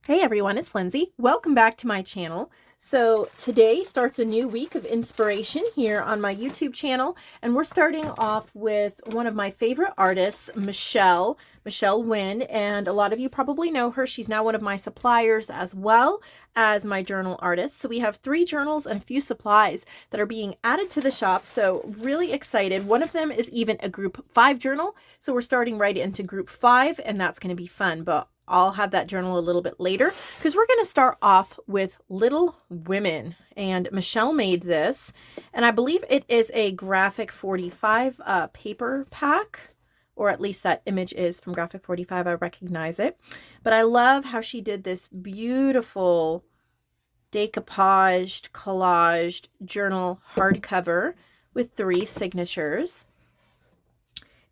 Hey everyone, it's Lindsay. Welcome back to my channel. So today starts a new week of inspiration here on my YouTube channel, and we're starting off with one of my favorite artists, Michele Wynne, and a lot of you probably know her. She's now one of my suppliers as well as my journal artist. So we have 3 journals and a few supplies that are being added to the shop, so really excited. One of them is even a group 5 journal, so we're starting right into group 5, and that's going to be fun, but I'll have that journal a little bit later because we're going to start off with Little Women. And Michele made this, and I believe it is a graphic 45 paper pack, or at least that image is from graphic 45. I recognize it. But I love how she did this beautiful decoupaged, collaged journal hardcover with 3 signatures.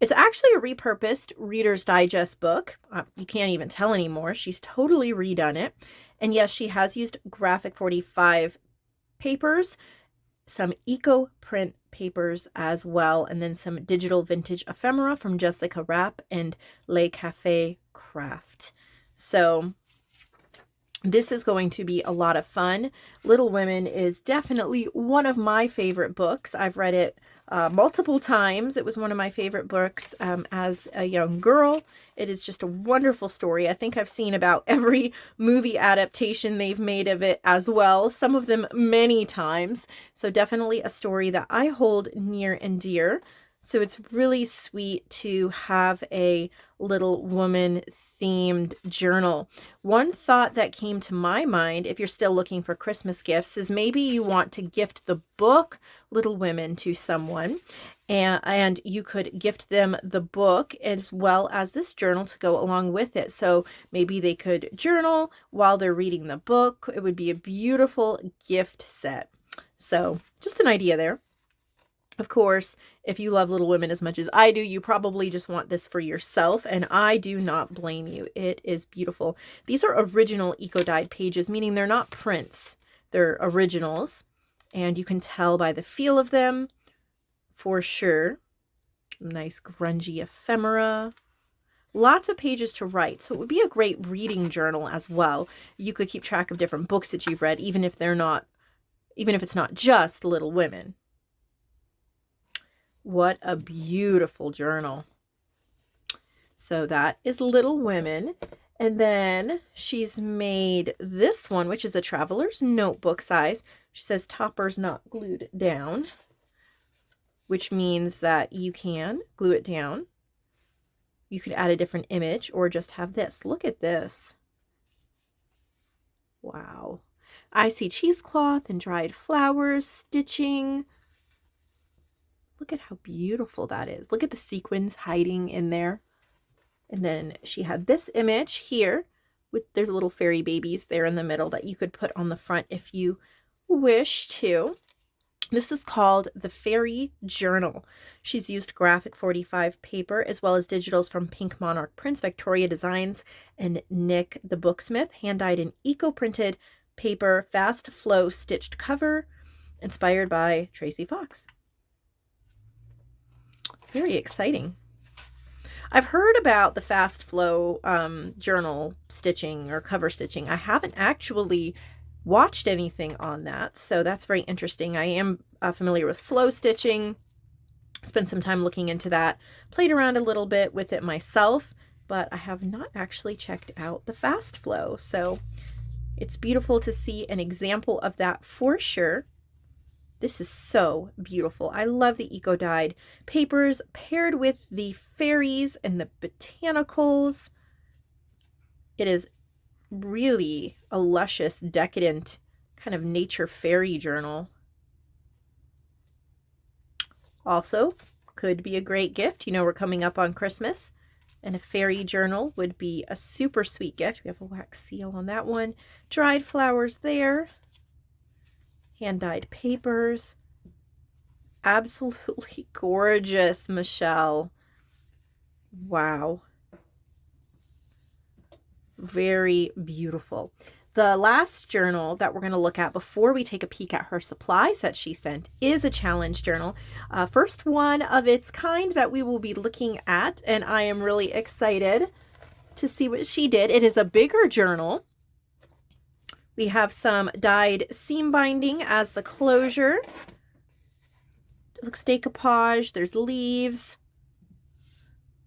It's actually a repurposed Reader's Digest book. You can't even tell anymore. She's totally redone it. And yes, she has used graphic 45 papers, some eco print papers as well, and then some digital vintage ephemera from Jessica Rapp and Le Café Craft. So this is going to be a lot of fun. Little Women is definitely one of my favorite books. I've read it multiple times. It was one of my favorite books as a young girl. It is just a wonderful story. I think I've seen about every movie adaptation they've made of it as well, some of them many times. So definitely a story that I hold near and dear. So it's really sweet to have a Little Woman themed journal. One thought that came to my mind, if you're still looking for Christmas gifts, is maybe you want to gift the book Little Women to someone, and you could gift them the book as well as this journal to go along with it. So maybe they could journal while they're reading the book. It would be a beautiful gift set. So just an idea there. Of course, if you love Little Women as much as I do, you probably just want this for yourself, and I do not blame you. It is beautiful. These are original eco-dyed pages, meaning they're not prints. They're originals, and you can tell by the feel of them for sure. Nice grungy ephemera. Lots of pages to write, so it would be a great reading journal as well. You could keep track of different books that you've read, even if it's not just Little Women. What a beautiful journal. So that is Little Women. And then she's made this one, which is a traveler's notebook size. She says topper's not glued down, which means that you can glue it down. You could add a different image or just have this. Look at this. Wow. I see cheesecloth and dried flowers, stitching. Look at how beautiful that is. Look at the sequins hiding in there. And then she had this image here there's little fairy babies there in the middle that you could put on the front if you wish to. This is called the Fairy Journal. She's used graphic 45 paper as well as digitals from Pink Monarch Prints, Victoria Designs, and Nick the Booksmith. Hand-dyed and eco-printed paper, fast flow stitched cover, inspired by Tracy Fox. Very exciting. I've heard about the fast flow journal stitching or cover stitching. I haven't actually watched anything on that, so that's very interesting. I am familiar with slow stitching. Spent some time looking into that. Played around a little bit with it myself, but I have not actually checked out the fast flow. So it's beautiful to see an example of that for sure. This is so beautiful. I love the eco-dyed papers paired with the fairies and the botanicals. It is really a luscious, decadent kind of nature fairy journal. Also, could be a great gift. You know, we're coming up on Christmas, and a fairy journal would be a super sweet gift. We have a wax seal on that one. Dried flowers there. Hand-dyed papers. Absolutely gorgeous, Michele. Wow. Very beautiful. The last journal that we're going to look at before we take a peek at her supplies that she sent is a challenge journal. First one of its kind that we will be looking at, and I am really excited to see what she did. It is a bigger journal. We have some dyed seam binding as the closure. It looks decoupage. There's leaves.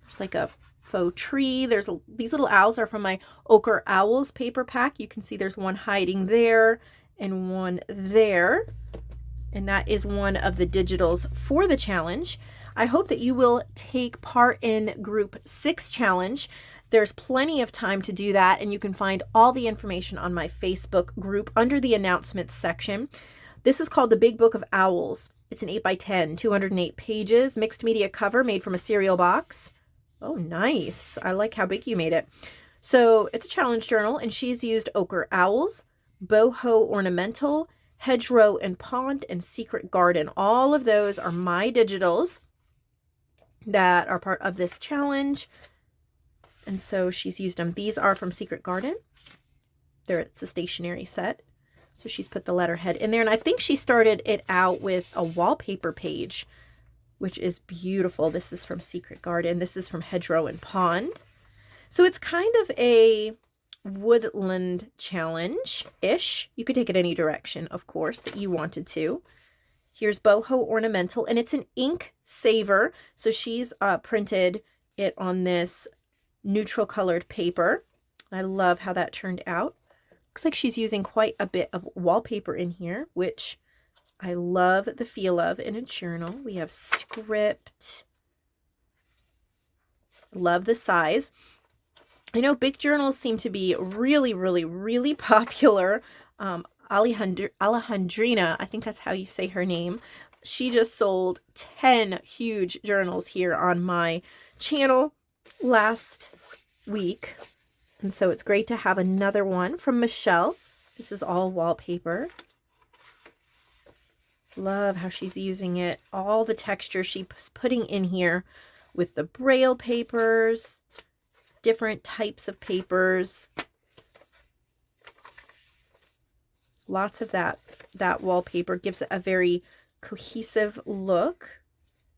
There's like a faux tree. These little owls are from my Ochre Owls paper pack. You can see there's one hiding there and one there. And that is one of the digitals for the challenge. I hope that you will take part in Group 6 challenge. There's plenty of time to do that, and you can find all the information on my Facebook group under the announcements section. This is called the Big Book of Owls. It's an 8x10, 208 pages, mixed media cover made from a cereal box. Oh, nice. I like how big you made it. So it's a challenge journal, and she's used Ochre Owls, Boho Ornamental, Hedgerow and Pond, and Secret Garden. All of those are my digitals that are part of this challenge. And so she's used them. These are from Secret Garden. It's a stationery set. So she's put the letterhead in there. And I think she started it out with a wallpaper page, which is beautiful. This is from Secret Garden. This is from Hedgerow and Pond. So it's kind of a woodland challenge-ish. You could take it any direction, of course, that you wanted to. Here's Boho Ornamental, and it's an ink saver. So she's printed it on this neutral colored paper. I love how that turned out. Looks like she's using quite a bit of wallpaper in here, which I love the feel of in a journal. We have script. Love the size. I know big journals seem to be really, really, really popular. Alejandrina, I think that's how you say her name. She just sold 10 huge journals here on my channel last week. And so it's great to have another one from Michele. This is all wallpaper. Love how she's using it. All the texture she's putting in here with the Braille papers, different types of papers. Lots of that wallpaper gives it a very cohesive look.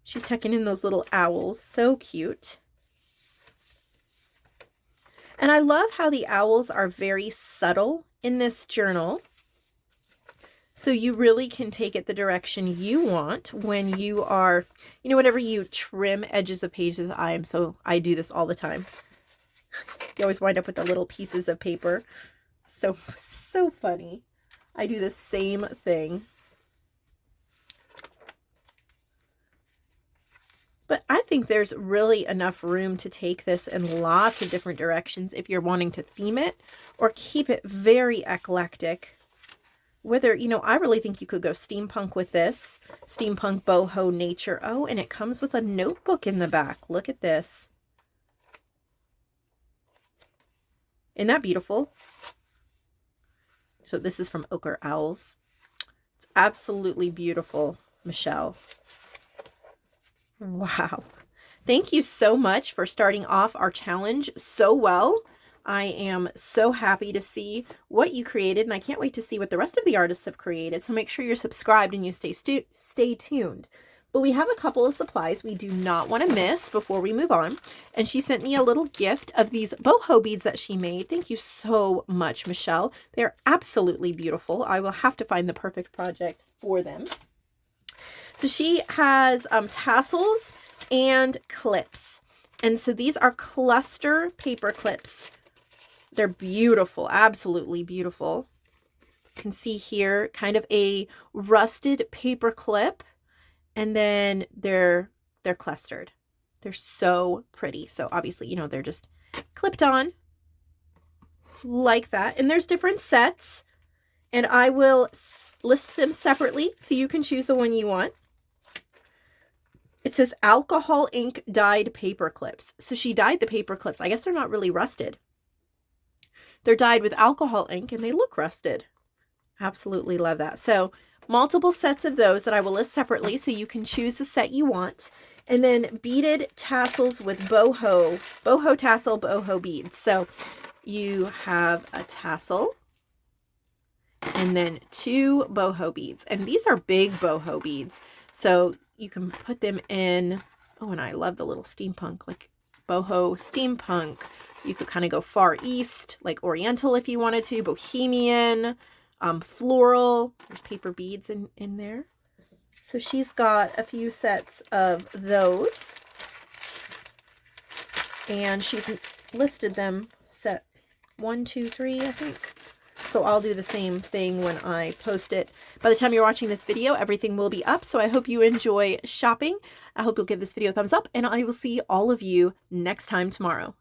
She's tucking in those little owls. So cute. And I love how the owls are very subtle in this journal. So you really can take it the direction you want when you are, whenever you trim edges of pages. I do this all the time. You always wind up with the little pieces of paper. So funny. I do the same thing. But I think there's really enough room to take this in lots of different directions if you're wanting to theme it or keep it very eclectic. Whether, I really think you could go steampunk with this. Steampunk boho nature. Oh, and it comes with a notebook in the back. Look at this. Isn't that beautiful? So this is from Ochre Owls. It's absolutely beautiful, Michele. Wow. Thank you so much for starting off our challenge so well. I am so happy to see what you created, and I can't wait to see what the rest of the artists have created. So make sure you're subscribed and you stay tuned. But we have a couple of supplies we do not want to miss before we move on. And she sent me a little gift of these boho beads that she made. Thank you so much, Michele. They're absolutely beautiful. I will have to find the perfect project for them. So she has tassels and clips. And so these are cluster paper clips. They're beautiful, absolutely beautiful. You can see here kind of a rusted paper clip. And then they're clustered. They're so pretty. So obviously, they're just clipped on like that. And there's different sets. And I will list them separately so you can choose the one you want. It says alcohol ink dyed paper clips. So she dyed the paper clips. I guess they're not really rusted. They're dyed with alcohol ink and they look rusted. Absolutely love that. So multiple sets of those that I will list separately so you can choose the set you want. And then beaded tassels with boho tassel, boho beads. So you have a tassel and then 2 boho beads. And these are big boho beads. So you can put them in. Oh, and I love the little steampunk, like boho steampunk You could kind of go Far East, like Oriental if you wanted to, Bohemian, floral. There's paper beads in there. So she's got a few sets of those. And she's listed them set 1, 2, 3, I think. So I'll do the same thing when I post it. By the time you're watching this video, everything will be up. So I hope you enjoy shopping. I hope you'll give this video a thumbs up, and I will see all of you next time tomorrow.